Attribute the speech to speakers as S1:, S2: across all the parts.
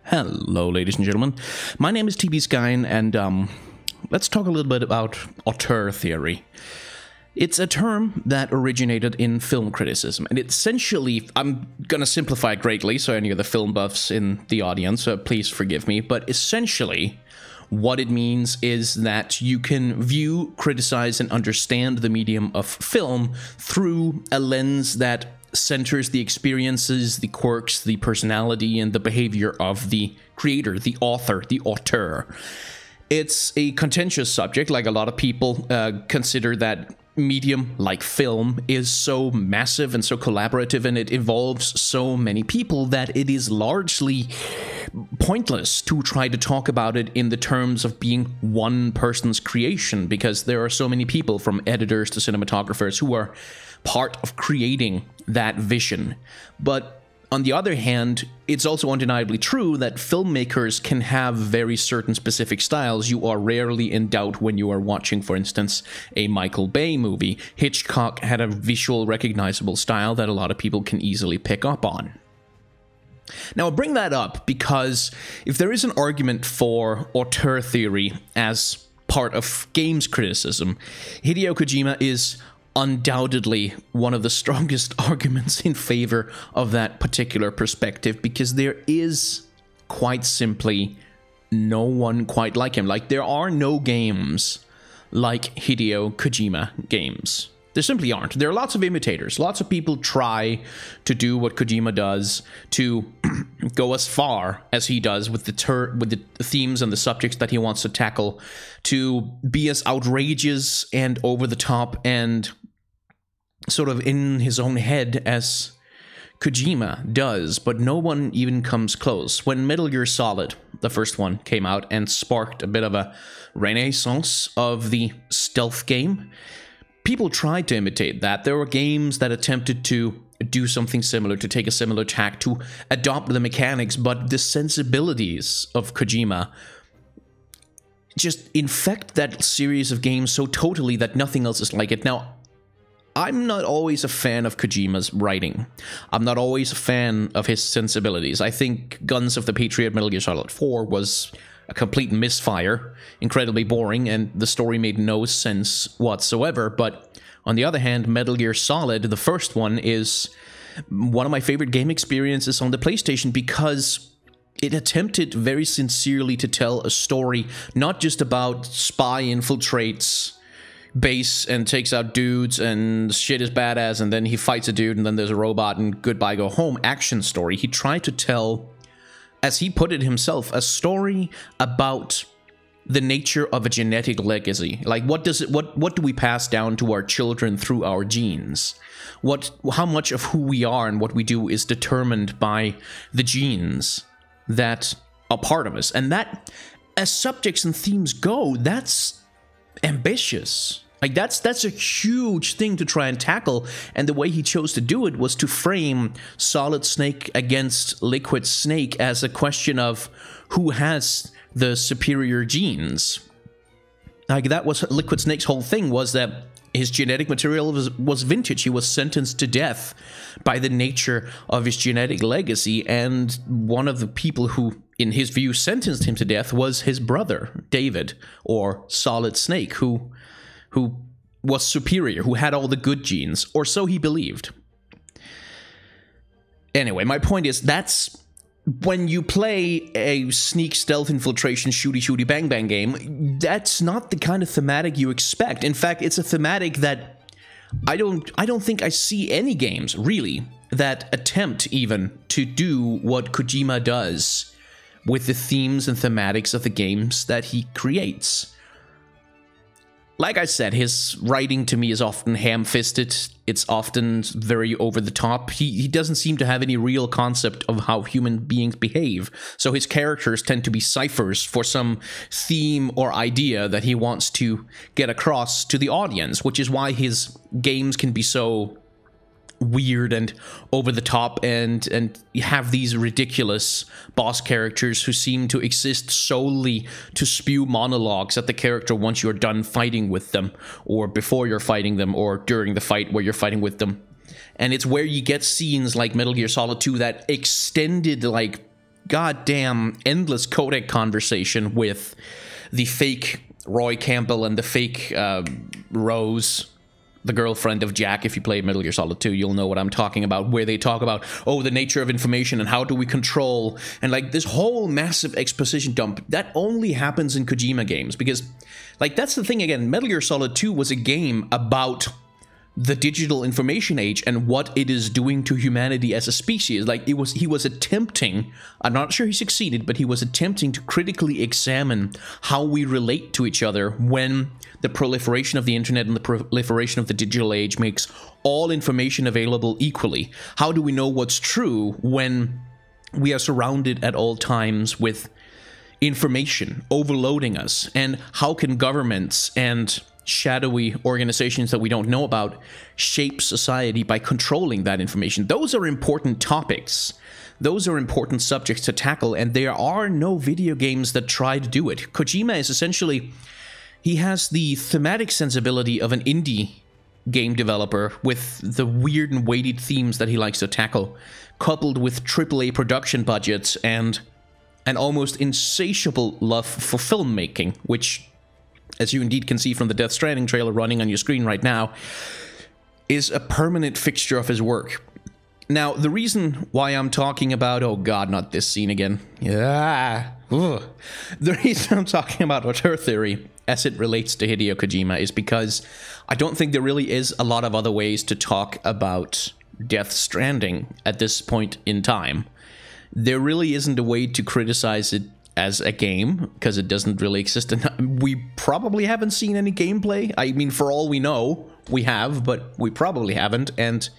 S1: Hello, ladies and gentlemen. My name is TB Skyen, and let's talk a little bit about auteur theory. It's a term that originated in film criticism, and essentially, I'm gonna simplify it greatly, so any of the film buffs in the audience, please forgive me, but essentially, what it means is that you can view, criticize, and understand the medium of film through a lens that centers the experiences, the quirks, the personality, and the behavior of the creator, the author, the auteur. It's a contentious subject, like a lot of people consider that medium, like film, is so massive and so collaborative, and it involves so many people that it is largely pointless to try to talk about it in the terms of being one person's creation, because there are so many people, from editors to cinematographers, who are part of creating that vision. But on the other hand, it's also undeniably true that filmmakers can have very certain specific styles you are rarely in doubt when you are watching, for instance, a Michael Bay movie. Hitchcock had a visual recognizable style that a lot of people can easily pick up on. Now, I bring that up because if there is an argument for auteur theory as part of games criticism, Hideo Kojima is undoubtedly one of the strongest arguments in favor of that particular perspective, because there is quite simply no one quite like him. Like, there are no games like Hideo Kojima games. There simply aren't. There are lots of imitators. Lots of people try to do what Kojima does, to go as far as he does with the themes and the subjects that he wants to tackle, to be as outrageous and over the top and sort of in his own head as Kojima does, but no one even comes close. When Metal Gear Solid, the first one, came out and sparked a bit of a renaissance of the stealth game, people tried to imitate that. There were games that attempted to do something similar, to take a similar tack, to adopt the mechanics, but the sensibilities of Kojima just infect that series of games so totally that nothing else is like it. Now, I'm not always a fan of Kojima's writing. I'm not always a fan of his sensibilities. I think Guns of the Patriot Metal Gear Solid 4 was a complete misfire, incredibly boring, and the story made no sense whatsoever. But on the other hand, Metal Gear Solid, the first one, is one of my favorite game experiences on the PlayStation, because it attempted very sincerely to tell a story not just about spy infiltrates base and takes out dudes and shit is badass and then he fights a dude and then there's a robot and goodbye go home action story. He tried to tell, as he put it himself, a story about the nature of a genetic legacy. Like, what do we pass down to our children through our genes? How much of who we are and what we do is determined by the genes that are part of us. And that, as subjects and themes go, that's ambitious. Like, that's a huge thing to try and tackle, and the way he chose to do it was to frame Solid Snake against Liquid Snake as a question of who has the superior genes. Like, that was Liquid Snake's whole thing, was that his genetic material was vintage. He was sentenced to death by the nature of his genetic legacy, and one of the people who, in his view, sentenced him to death was his brother, David, or Solid Snake, who was superior, who had all the good genes, or so he believed. Anyway, my point is, that's when you play a sneak stealth infiltration shooty bang bang game, that's not the kind of thematic you expect. In fact, it's a thematic that I don't think I see any games, really, that attempt even to do what Kojima does with the themes and thematics of the games that he creates. Like I said, his writing to me is often ham-fisted. It's often very over the top. He doesn't seem to have any real concept of how human beings behave. So his characters tend to be ciphers for some theme or idea that he wants to get across to the audience, which is why his games can be so weird and over the top, and you have these ridiculous boss characters who seem to exist solely to spew monologues at the character once you're done fighting with them, or before you're fighting them, or during the fight where you're fighting with them. And it's where you get scenes like Metal Gear Solid 2, that extended, like, goddamn endless codec conversation with the fake Roy Campbell and the fake Rose, the girlfriend of Jack. If you play Metal Gear Solid 2, you'll know what I'm talking about, where they talk about, oh, the nature of information and how do we control, and like this whole massive exposition dump. That only happens in Kojima games, because like that's the thing again, Metal Gear Solid 2 was a game about the digital information age and what it is doing to humanity as a species. Like he was attempting, I'm not sure he succeeded, but he was attempting to critically examine how we relate to each other when the proliferation of the internet and the proliferation of the digital age makes all information available equally. How do we know what's true when we are surrounded at all times with information overloading us? And how can governments and shadowy organizations that we don't know about shape society by controlling that information? Those are important topics. Those are important subjects to tackle, and there are no video games that try to do it. Kojima is essentially, he has the thematic sensibility of an indie game developer with the weird and weighted themes that he likes to tackle, coupled with AAA production budgets and an almost insatiable love for filmmaking, which, as you indeed can see from the Death Stranding trailer running on your screen right now, is a permanent fixture of his work. Now, the reason why I'm talking about, oh god, not this scene again. Yeah. Ugh. The reason I'm talking about auteur theory as it relates to Hideo Kojima is because I don't think there really is a lot of other ways to talk about Death Stranding at this point in time. There really isn't a way to criticize it as a game, because it doesn't really exist. And we probably haven't seen any gameplay. I mean, for all we know, we have, but we probably haven't. And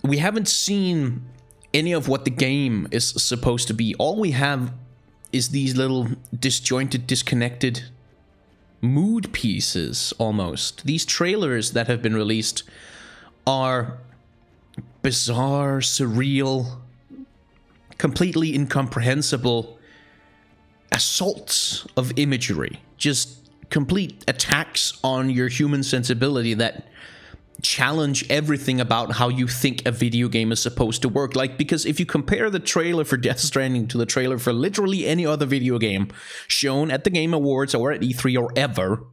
S1: we haven't seen any of what the game is supposed to be. All we have is these little disjointed, disconnected mood pieces, almost. These trailers that have been released are bizarre, surreal, completely incomprehensible assaults of imagery, just complete attacks on your human sensibility that challenge everything about how you think a video game is supposed to work. Like, because if you compare the trailer for Death Stranding to the trailer for literally any other video game shown at the Game Awards or at E3 or ever,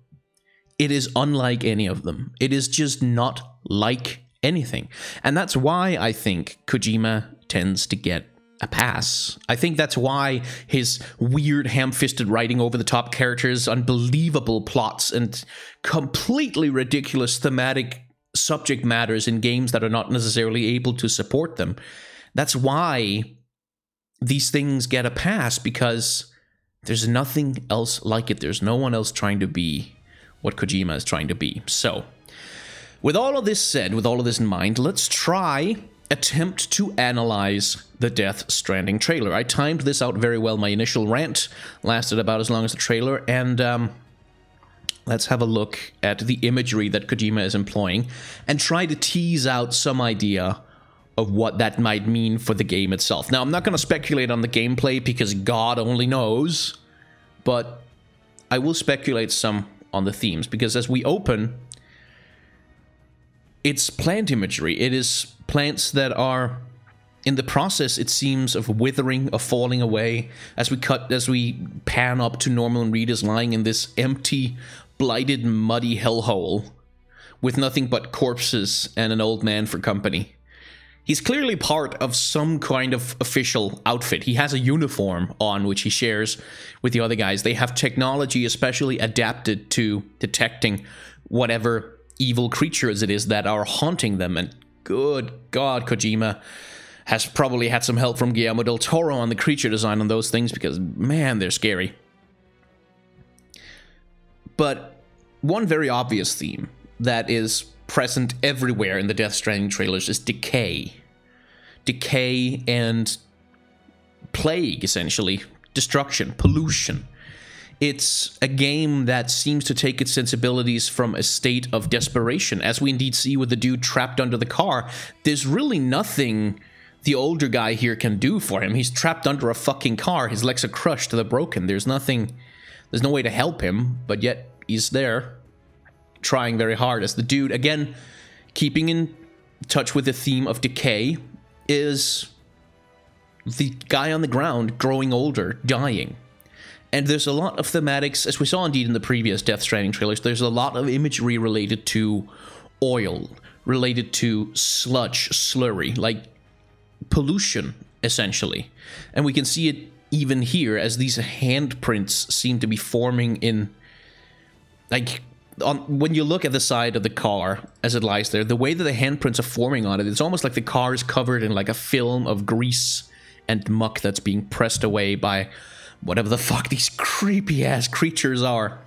S1: it is unlike any of them. It is just not like anything. And that's why I think Kojima tends to get a pass. I think that's why his weird ham-fisted writing, over-the-top characters, unbelievable plots, and completely ridiculous thematic subject matters in games that are not necessarily able to support them. That's why these things get a pass, because there's nothing else like it. There's no one else trying to be what Kojima is trying to be. So, with all of this said, with all of this in mind, let's attempt to analyze the Death Stranding trailer. I timed this out very well. My initial rant lasted about as long as the trailer, and let's have a look at the imagery that Kojima is employing and try to tease out some idea of what that might mean for the game itself. Now, I'm not going to speculate on the gameplay because God only knows, but I will speculate some on the themes, because as we open, it's plant imagery. It is plants that are in the process, it seems, of withering, of falling away. As we pan up to Norman Reedus lying in this empty, blighted, muddy hellhole with nothing but corpses and an old man for company. He's clearly part of some kind of official outfit. He has a uniform on, which he shares with the other guys. They have technology especially adapted to detecting whatever evil creatures it is that are haunting them. And good God, Kojima has probably had some help from Guillermo del Toro on the creature design on those things, because, man, they're scary. But one very obvious theme that is present everywhere in the Death Stranding trailers is decay. Decay and plague, essentially. Destruction, pollution. It's a game that seems to take its sensibilities from a state of desperation, as we indeed see with the dude trapped under the car. There's really nothing the older guy here can do for him. He's trapped under a fucking car. His legs are crushed, they're broken. There's no way to help him, but yet he's there, trying very hard. As the dude, again, keeping in touch with the theme of decay, is the guy on the ground growing older, dying. And there's a lot of thematics, as we saw indeed in the previous Death Stranding trailers, there's a lot of imagery related to oil, related to sludge, slurry, like pollution, essentially. And we can see it even here, as these handprints seem to be forming in, like, when you look at the side of the car as it lies there, the way that the handprints are forming on it, it's almost like the car is covered in like a film of grease and muck that's being pressed away by whatever the fuck these creepy ass creatures are.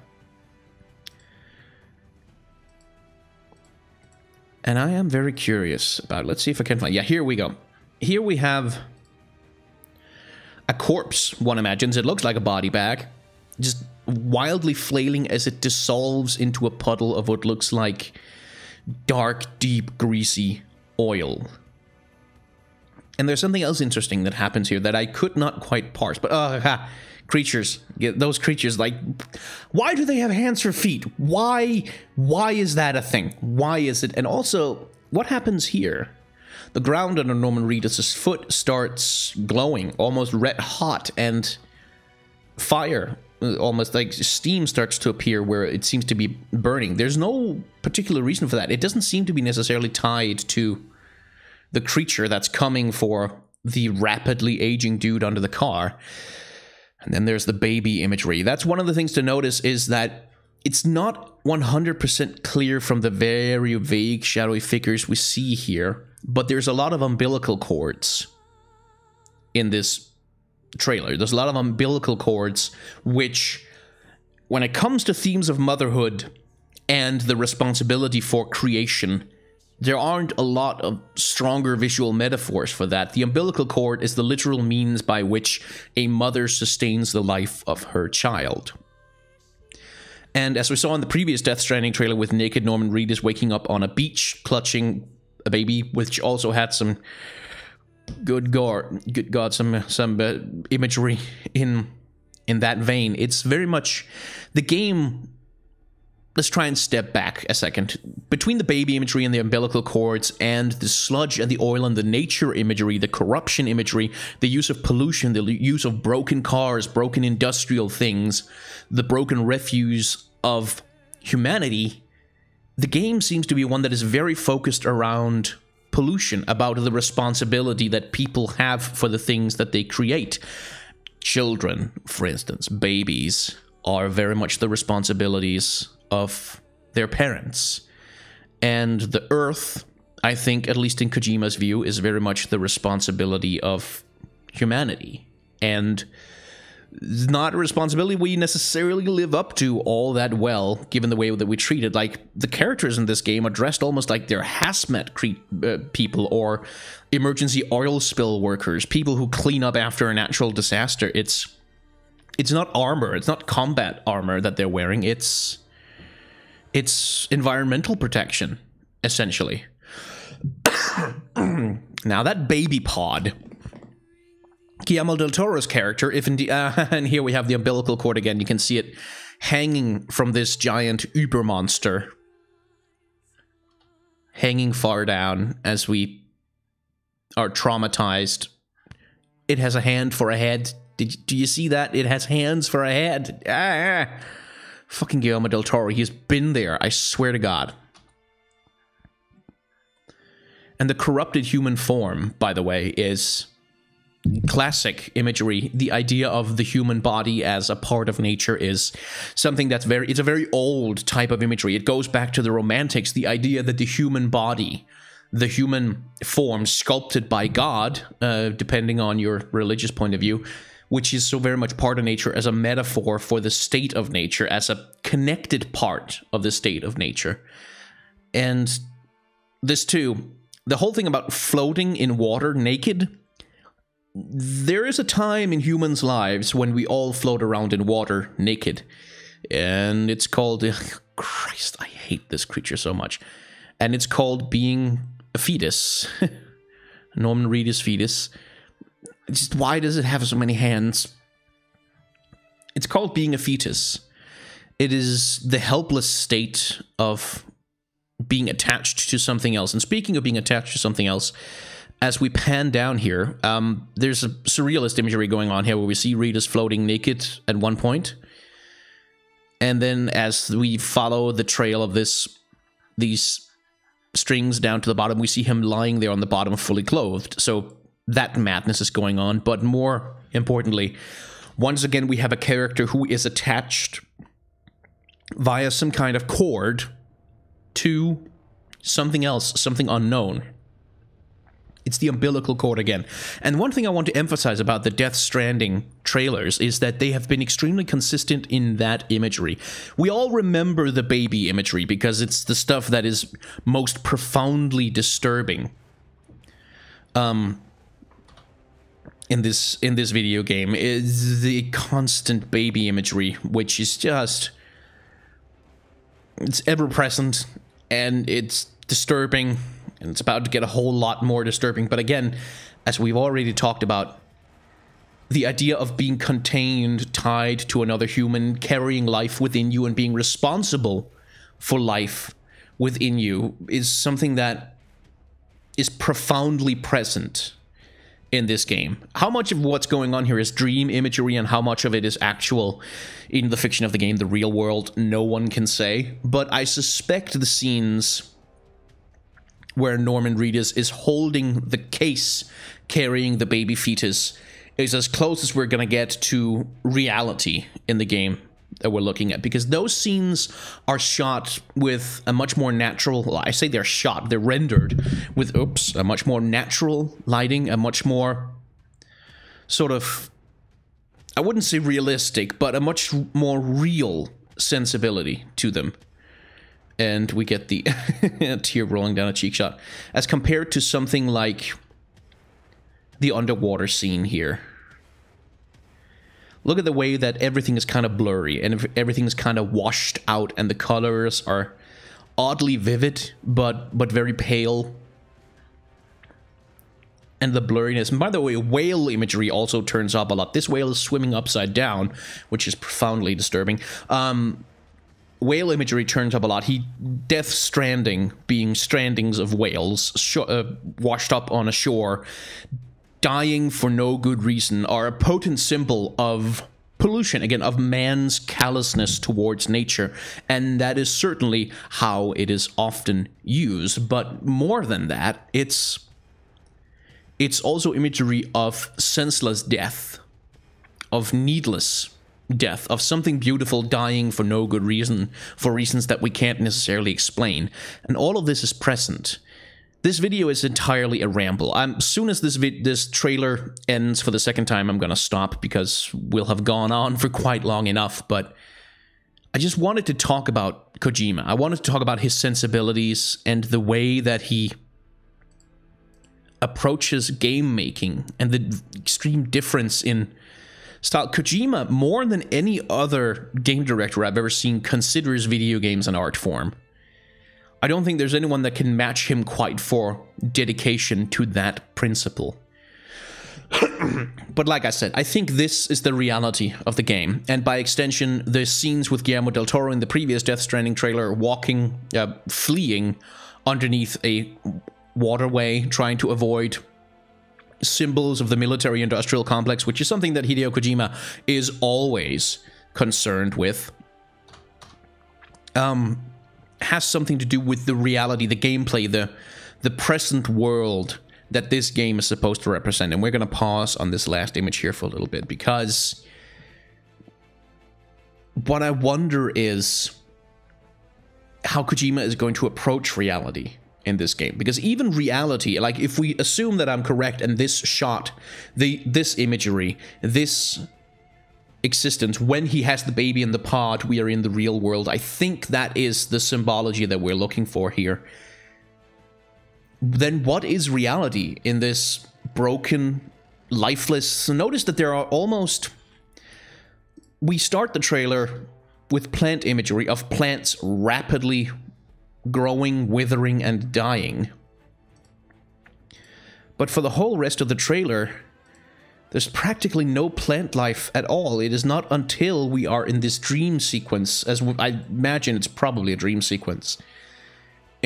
S1: And I am very curious about it. Let's see if I can find... Yeah, here we go. Here we have a corpse, one imagines. It looks like a body bag, just wildly flailing as it dissolves into a puddle of what looks like dark, deep, greasy oil. And there's something else interesting that happens here that I could not quite parse. But, creatures. Those creatures, like, why do they have hands for feet? Why is that a thing? Why is it? And also, what happens here? The ground under Norman Reedus' foot starts glowing, almost red hot, and fire, almost like steam, starts to appear where it seems to be burning. There's no particular reason for that. It doesn't seem to be necessarily tied to the creature that's coming for the rapidly aging dude under the car. And then there's the baby imagery. That's one of the things to notice, is that it's not 100% clear from the very vague, shadowy figures we see here, but there's a lot of umbilical cords in this trailer. There's a lot of umbilical cords, which, when it comes to themes of motherhood and the responsibility for creation, there aren't a lot of stronger visual metaphors for that. The umbilical cord is the literal means by which a mother sustains the life of her child. And as we saw in the previous Death Stranding trailer with naked Norman Reedus waking up on a beach, clutching a baby, which also had some good God, some imagery in that vein. It's very much the game. Let's try and step back a second. Between the baby imagery and the umbilical cords and the sludge and the oil and the nature imagery, the corruption imagery, the use of pollution, the use of broken cars, broken industrial things, the broken refuse of humanity, the game seems to be one that is very focused around pollution, about the responsibility that people have for the things that they create. Children, for instance, babies, are very much the responsibilities of their parents. And the Earth, I think, at least in Kojima's view, is very much the responsibility of humanity. And not a responsibility we necessarily live up to all that well, given the way that we treat it. Like, the characters in this game are dressed almost like they're hazmat people, or emergency oil spill workers, people who clean up after a natural disaster. It's not armor, it's not combat armor that they're wearing, it's environmental protection, essentially. Now, that baby pod, Guillermo del Toro's character, if indeed, and here we have the umbilical cord again, you can see it hanging from this giant Uber-monster, hanging far down as we are traumatized. It has a hand for a head. Do you see that? It has hands for a head. Fucking Guillermo del Toro, he's been there, I swear to God. And the corrupted human form, by the way, is classic imagery. The idea of the human body as a part of nature is something that's it's a very old type of imagery. It goes back to the Romantics, the idea that the human body, the human form sculpted by God, depending on your religious point of view, which is so very much part of nature, as a metaphor for the state of nature, as a connected part of the state of nature. And this too, the whole thing about floating in water naked, there is a time in humans' lives when we all float around in water naked. And it's called... Christ, I hate this creature so much. And it's called being a fetus. Norman Reedus' fetus. Just why does it have so many hands? It's called being a fetus. It is the helpless state of being attached to something else. And speaking of being attached to something else, as we pan down here, there's a surrealist imagery going on here where we see readers floating naked at one point. And then as we follow the trail of these strings down to the bottom, we see him lying there on the bottom fully clothed. So that madness is going on. But more importantly, once again, we have a character who is attached via some kind of cord to something else, something unknown. It's the umbilical cord again. And one thing I want to emphasize about the Death Stranding trailers is that they have been extremely consistent in that imagery. We all remember the baby imagery because it's the stuff that is most profoundly disturbing in this video game. Is the constant baby imagery, which is just, it's ever present and it's disturbing. And it's about to get a whole lot more disturbing. But again, as we've already talked about, the idea of being contained, tied to another human, carrying life within you and being responsible for life within you is something that is profoundly present in this game. How much of what's going on here is dream imagery and how much of it is actual in the fiction of the game, the real world, no one can say. But I suspect the scenes where Norman Reedus is holding the case carrying the baby fetus is as close as we're going to get to reality in the game that we're looking at. Because those scenes are shot with a much more natural, well, I say they're shot, they're rendered with, a much more natural lighting, a much more sort of, I wouldn't say realistic, but a much more real sensibility to them. And we get the tear rolling down a cheek shot. As compared to something like the underwater scene here. Look at the way that everything is kind of blurry and everything is kind of washed out and the colors are oddly vivid but very pale. And the blurriness. And by the way, whale imagery also turns up a lot. This whale is swimming upside down, which is profoundly disturbing. Whale imagery turns up a lot. Death Stranding being strandings of whales washed up on a shore, dying for no good reason, are a potent symbol of pollution, again, of man's callousness towards nature. And that is certainly how it is often used. But more than that, it's also imagery of senseless death, of needless death, of something beautiful dying for no good reason, for reasons that we can't necessarily explain. And all of this is present. This video is entirely a ramble. As soon as this trailer ends for the second time, I'm gonna stop because we'll have gone on for quite long enough. But I just wanted to talk about Kojima. I wanted to talk about his sensibilities and the way that he approaches game making and the extreme difference in style. Kojima, more than any other game director I've ever seen, considers video games an art form. I don't think there's anyone that can match him quite for dedication to that principle. But like I said, I think this is the reality of the game. And by extension, the scenes with Guillermo del Toro in the previous Death Stranding trailer fleeing underneath a waterway, trying to avoid symbols of the military-industrial complex, which is something that Hideo Kojima is always concerned with, has something to do with the reality, the gameplay, the present world that this game is supposed to represent. And we're going to pause on this last image here for a little bit, because what I wonder is how Kojima is going to approach reality in this game. Because even reality, like if we assume that I'm correct and this shot, this imagery, this existence, when he has the baby in the pod, we are in the real world. I think that is the symbology that we're looking for here. Then what is reality in this broken, lifeless? So notice that there are almost... We start the trailer with plant imagery of plants rapidly growing, withering, and dying. But for the whole rest of the trailer, there's practically no plant life at all. It is not until we are in this dream sequence, as I imagine it's probably a dream sequence,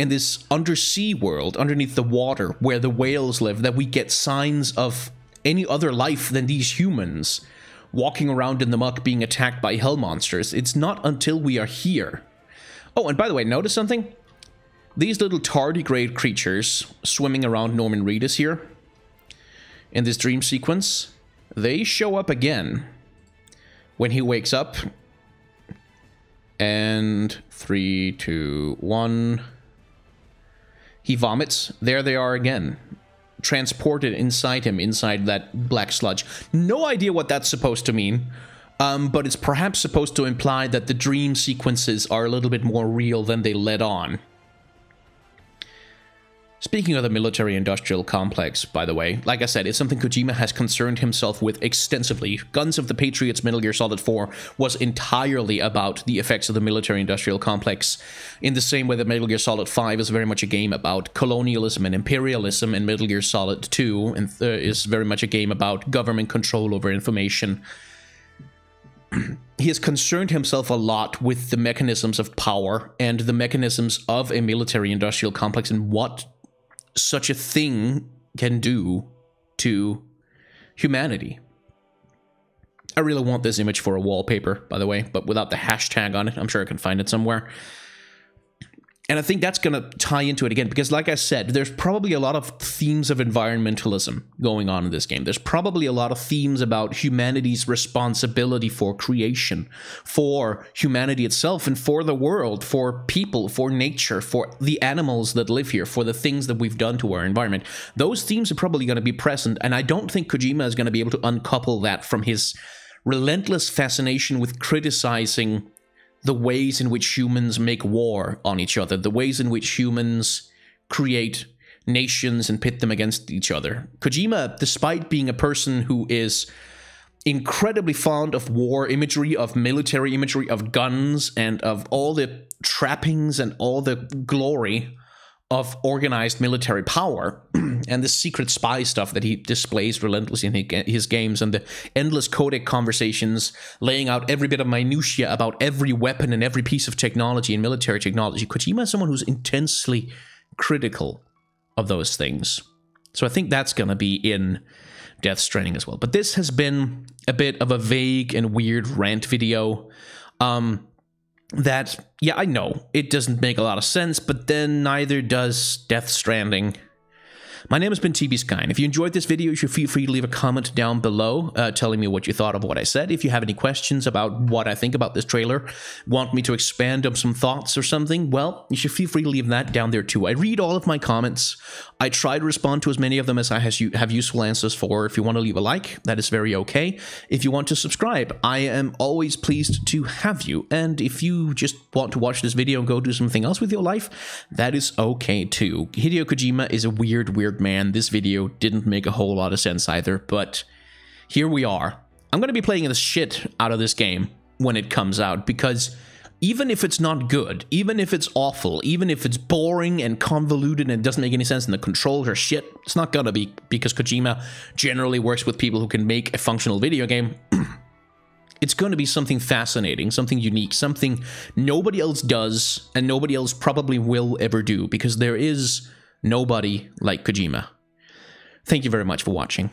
S1: in this undersea world, underneath the water, where the whales live, that we get signs of any other life than these humans walking around in the muck being attacked by hell monsters. It's not until we are here. Oh, and by the way, notice something? These little tardigrade creatures swimming around Norman Reedus here, in this dream sequence, they show up again when he wakes up. And 3, 2, 1. He vomits. There they are again. Transported inside him, inside that black sludge. No idea what that's supposed to mean. But it's perhaps supposed to imply that the dream sequences are a little bit more real than they let on. Speaking of the military-industrial complex, by the way, like I said, it's something Kojima has concerned himself with extensively. Guns of the Patriots Metal Gear Solid 4 was entirely about the effects of the military-industrial complex, in the same way that Metal Gear Solid 5 is very much a game about colonialism and imperialism, and Metal Gear Solid 2 is very much a game about government control over information. He has concerned himself a lot with the mechanisms of power and the mechanisms of a military-industrial complex and what such a thing can do to humanity. I really want this image for a wallpaper, by the way, but without the hashtag on it. I'm sure I can find it somewhere. And I think that's going to tie into it again, because like I said, there's probably a lot of themes of environmentalism going on in this game. There's probably a lot of themes about humanity's responsibility for creation, for humanity itself, and for the world, for people, for nature, for the animals that live here, for the things that we've done to our environment. Those themes are probably going to be present, and I don't think Kojima is going to be able to uncouple that from his relentless fascination with criticizing the ways in which humans make war on each other, the ways in which humans create nations and pit them against each other. Kojima, despite being a person who is incredibly fond of war imagery, of military imagery, of guns, and of all the trappings and all the glory of organized military power, and the secret spy stuff that he displays relentlessly in his games, and the endless codec conversations laying out every bit of minutiae about every weapon and every piece of technology and military technology. Kojima is someone who's intensely critical of those things. So I think that's going to be in Death Stranding as well. But this has been a bit of a vague and weird rant video. That, yeah, I know, it doesn't make a lot of sense, but then neither does Death Stranding. My name has been TBSky, and if you enjoyed this video, you should feel free to leave a comment down below telling me what you thought of what I said. If you have any questions about what I think about this trailer, want me to expand on some thoughts or something, well, you should feel free to leave that down there too. I read all of my comments. I try to respond to as many of them as I have useful answers for. If you want to leave a like, that is very okay. If you want to subscribe, I am always pleased to have you. And if you just want to watch this video and go do something else with your life, that is okay too. Hideo Kojima is a weird man. This video didn't make a whole lot of sense either, but here we are. I'm going to be playing the shit out of this game when it comes out, because even if it's not good, even if it's awful, even if it's boring and convoluted and doesn't make any sense and the controls are shit, it's not gonna be, because Kojima generally works with people who can make a functional video game. It's going to be something fascinating, something unique, something nobody else does and nobody else probably will ever do, because there is nobody like Kojima. Thank you very much for watching.